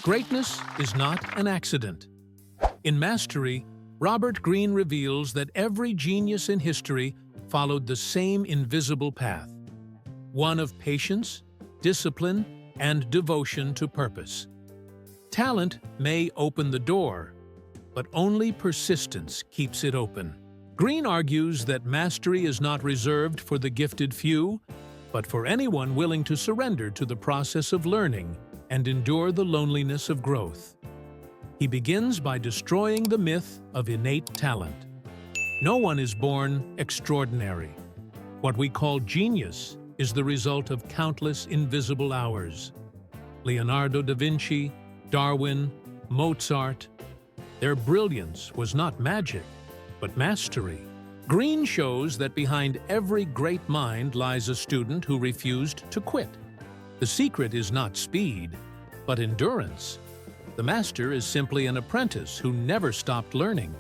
Greatness is not an accident. In Mastery, Robert Greene reveals that every genius in history followed the same invisible path, one of patience, discipline, and devotion to purpose. Talent may open the door, but only persistence keeps it open. Greene argues that mastery is not reserved for the gifted few, but for anyone willing to surrender to the process of learning and endure the loneliness of growth. He begins by destroying the myth of innate talent. No one is born extraordinary. What we call genius is the result of countless invisible hours. Leonardo da Vinci, Darwin, Mozart. Their brilliance was not magic, but mastery. Greene shows that behind every great mind lies a student who refused to quit. The secret is not speed, but endurance. The master is simply an apprentice who never stopped learning.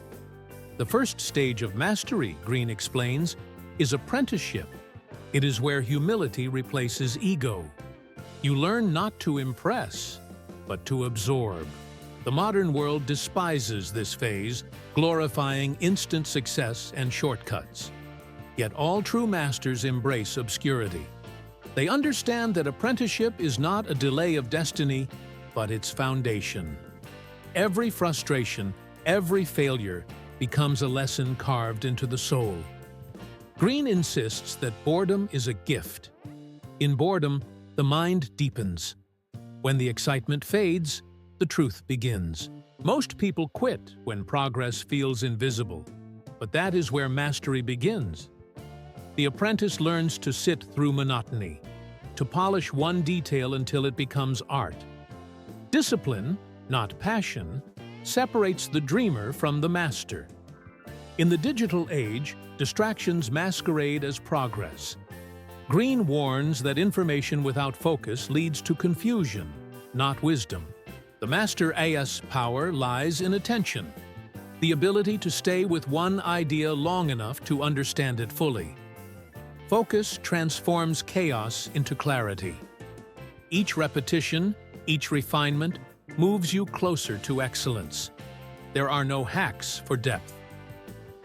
The first stage of mastery, Greene explains, is apprenticeship. It is where humility replaces ego. You learn not to impress, but to absorb. The modern world despises this phase, glorifying instant success and shortcuts. Yet all true masters embrace obscurity. They understand that apprenticeship is not a delay of destiny, but its foundation. Every frustration, every failure becomes a lesson carved into the soul. Greene insists that boredom is a gift. In boredom, the mind deepens. When the excitement fades, the truth begins. Most people quit when progress feels invisible, but that is where mastery begins. The apprentice learns to sit through monotony, to polish one detail until it becomes art. Discipline, not passion, separates the dreamer from the master. In the digital age, distractions masquerade as progress. Greene warns that information without focus leads to confusion, not wisdom. The master's power lies in attention, the ability to stay with one idea long enough to understand it fully. Focus transforms chaos into clarity. Each repetition, each refinement, moves you closer to excellence. There are no hacks for depth.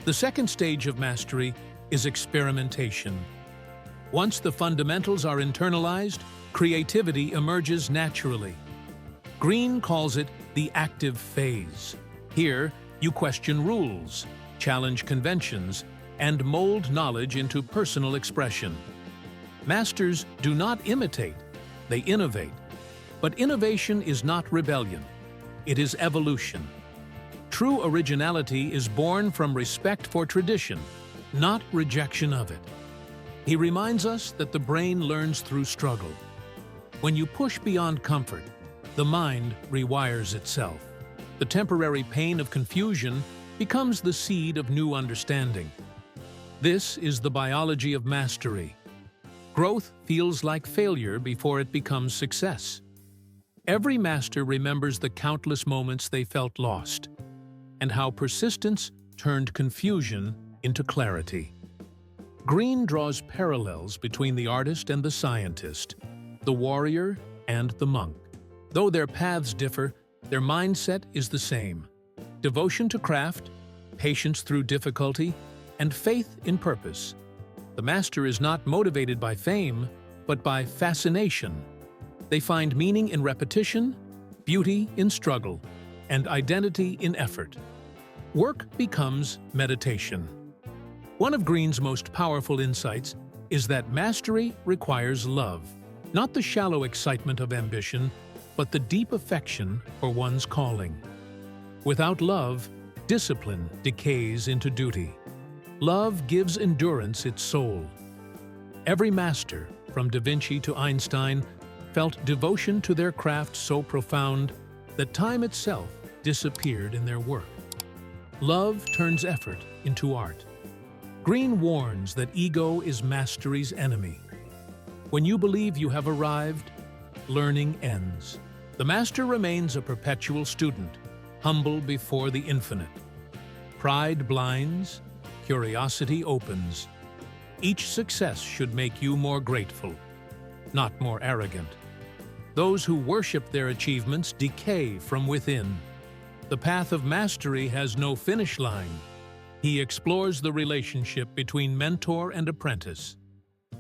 The second stage of mastery is experimentation. Once the fundamentals are internalized, creativity emerges naturally. Greene calls it the active phase. Here, you question rules, challenge conventions, and mold knowledge into personal expression. Masters do not imitate, they innovate. But innovation is not rebellion. It is evolution. True originality is born from respect for tradition, not rejection of it. He reminds us that the brain learns through struggle. When you push beyond comfort, the mind rewires itself. The temporary pain of confusion becomes the seed of new understanding. This is the biology of mastery. Growth feels like failure before it becomes success. Every master remembers the countless moments they felt lost, and how persistence turned confusion into clarity. Greene draws parallels between the artist and the scientist, the warrior and the monk. Though their paths differ, their mindset is the same. Devotion to craft, patience through difficulty, and faith in purpose. The master is not motivated by fame, but by fascination. They find meaning in repetition, beauty in struggle, and identity in effort. Work becomes meditation. One of Greene's most powerful insights is that mastery requires love, not the shallow excitement of ambition, but the deep affection for one's calling. Without love, discipline decays into duty. Love gives endurance its soul. Every master, from Da Vinci to Einstein, felt devotion to their craft so profound that time itself disappeared in their work. Love turns effort into art. Greene warns that ego is mastery's enemy. When you believe you have arrived, learning ends. The master remains a perpetual student, humble before the infinite. Pride blinds, curiosity opens. Each success should make you more grateful, not more arrogant. Those who worship their achievements decay from within. The path of mastery has no finish line. He explores the relationship between mentor and apprentice.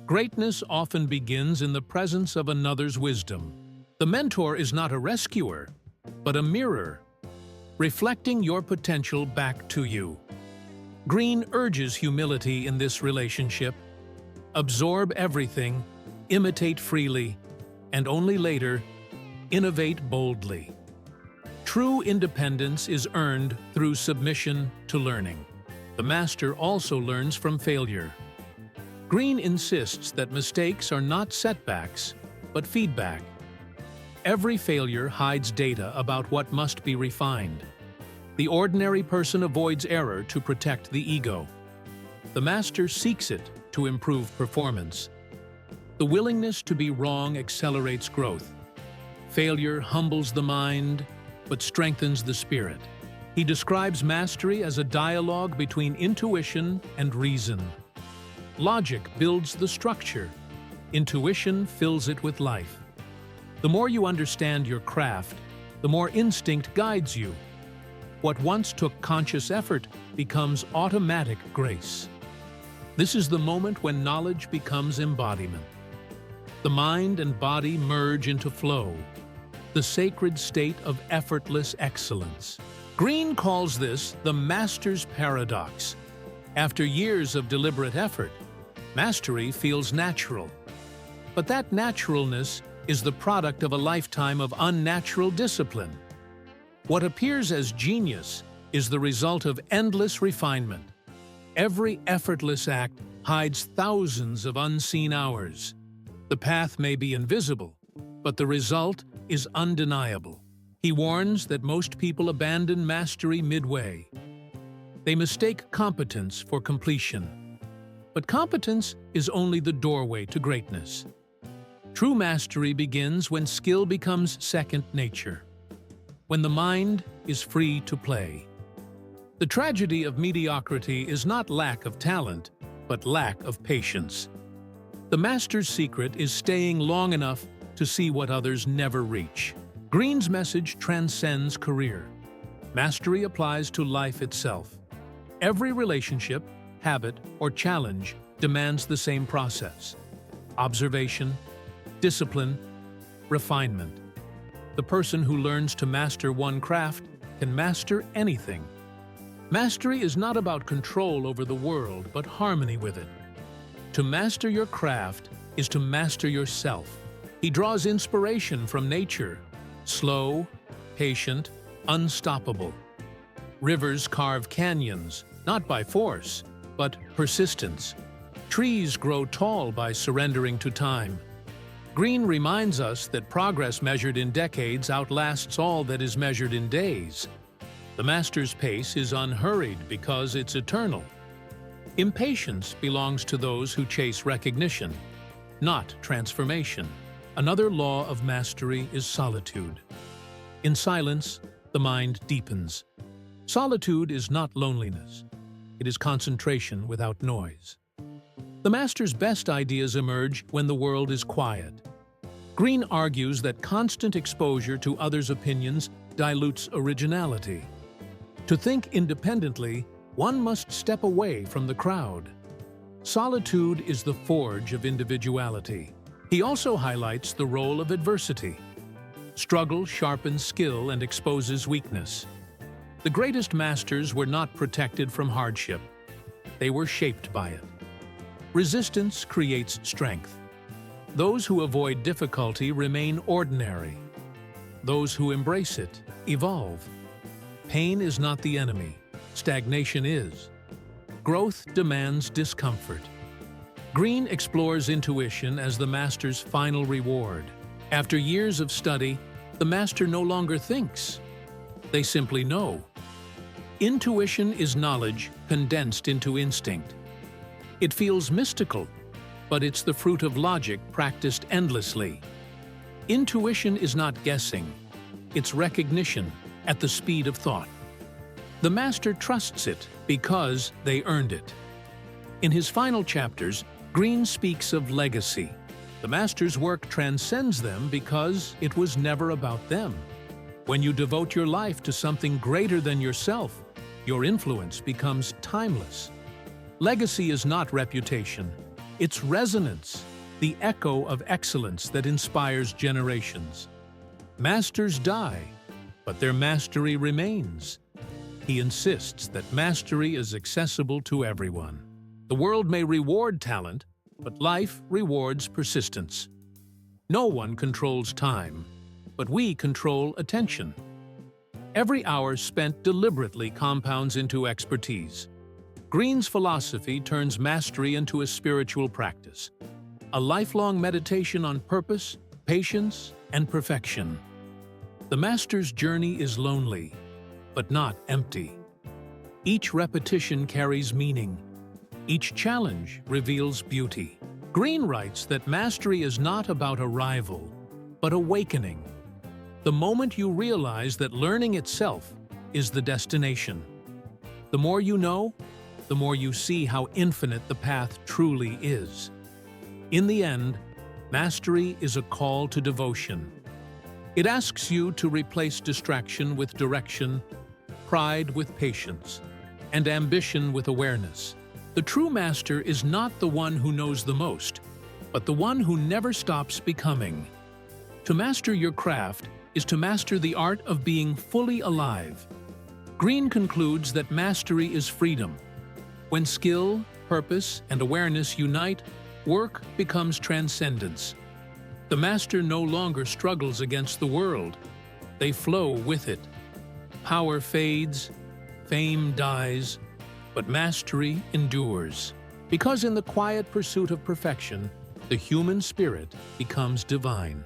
Greatness often begins in the presence of another's wisdom. The mentor is not a rescuer, but a mirror, reflecting your potential back to you. Greene urges humility in this relationship. Absorb everything, imitate freely, and only later, innovate boldly. True independence is earned through submission to learning. The master also learns from failure. Greene insists that mistakes are not setbacks, but feedback. Every failure hides data about what must be refined. The ordinary person avoids error to protect the ego. The master seeks it to improve performance. The willingness to be wrong accelerates growth. Failure humbles the mind, but strengthens the spirit. He describes mastery as a dialogue between intuition and reason. Logic builds the structure. Intuition fills it with life. The more you understand your craft, the more instinct guides you. What once took conscious effort becomes automatic grace. This is the moment when knowledge becomes embodiment. The mind and body merge into flow, the sacred state of effortless excellence. Greene calls this the master's paradox. After years of deliberate effort, mastery feels natural. But that naturalness is the product of a lifetime of unnatural discipline. What appears as genius is the result of endless refinement. Every effortless act hides thousands of unseen hours. The path may be invisible, but the result is undeniable. He warns that most people abandon mastery midway. They mistake competence for completion. But competence is only the doorway to greatness. True mastery begins when skill becomes second nature, when the mind is free to play. The tragedy of mediocrity is not lack of talent, but lack of patience. The master's secret is staying long enough to see what others never reach. Greene's message transcends career. Mastery applies to life itself. Every relationship, habit, or challenge demands the same process: observation, discipline, refinement. The person who learns to master one craft can master anything. Mastery is not about control over the world, but harmony with it. To master your craft is to master yourself. He draws inspiration from nature: slow, patient, unstoppable. Rivers carve canyons, not by force, but persistence. Trees grow tall by surrendering to time. Greene reminds us that progress measured in decades outlasts all that is measured in days. The master's pace is unhurried because it's eternal. Impatience belongs to those who chase recognition, not transformation. Another law of mastery is solitude. In silence, the mind deepens. Solitude is not loneliness. It is concentration without noise. The master's best ideas emerge when the world is quiet. Greene argues that constant exposure to others' opinions dilutes originality. To think independently, one must step away from the crowd. Solitude is the forge of individuality. He also highlights the role of adversity. Struggle sharpens skill and exposes weakness. The greatest masters were not protected from hardship. They were shaped by it. Resistance creates strength. Those who avoid difficulty remain ordinary. Those who embrace it evolve. Pain is not the enemy. Stagnation is. Growth demands discomfort. Greene explores intuition as the master's final reward. After years of study, the master no longer thinks. They simply know. Intuition is knowledge condensed into instinct. It feels mystical, but it's the fruit of logic practiced endlessly. Intuition is not guessing. It's recognition at the speed of thought. The master trusts it because they earned it. In his final chapters, Greene speaks of legacy. The master's work transcends them because it was never about them. When you devote your life to something greater than yourself, your influence becomes timeless. Legacy is not reputation. It's resonance, the echo of excellence that inspires generations. Masters die, but their mastery remains. He insists that mastery is accessible to everyone. The world may reward talent, but life rewards persistence. No one controls time, but we control attention. Every hour spent deliberately compounds into expertise. Greene's philosophy turns mastery into a spiritual practice, a lifelong meditation on purpose, patience, and perfection. The master's journey is lonely, but not empty. Each repetition carries meaning. Each challenge reveals beauty. Greene writes that mastery is not about arrival, but awakening. The moment you realize that learning itself is the destination. The more you know, the more you see how infinite the path truly is. In the end, mastery is a call to devotion. It asks you to replace distraction with direction, pride with patience, and ambition with awareness. The true master is not the one who knows the most, but the one who never stops becoming. To master your craft is to master the art of being fully alive. Greene concludes that mastery is freedom. When skill, purpose, and awareness unite, work becomes transcendence. The master no longer struggles against the world. They flow with it. Power fades, fame dies, but mastery endures. Because in the quiet pursuit of perfection, the human spirit becomes divine.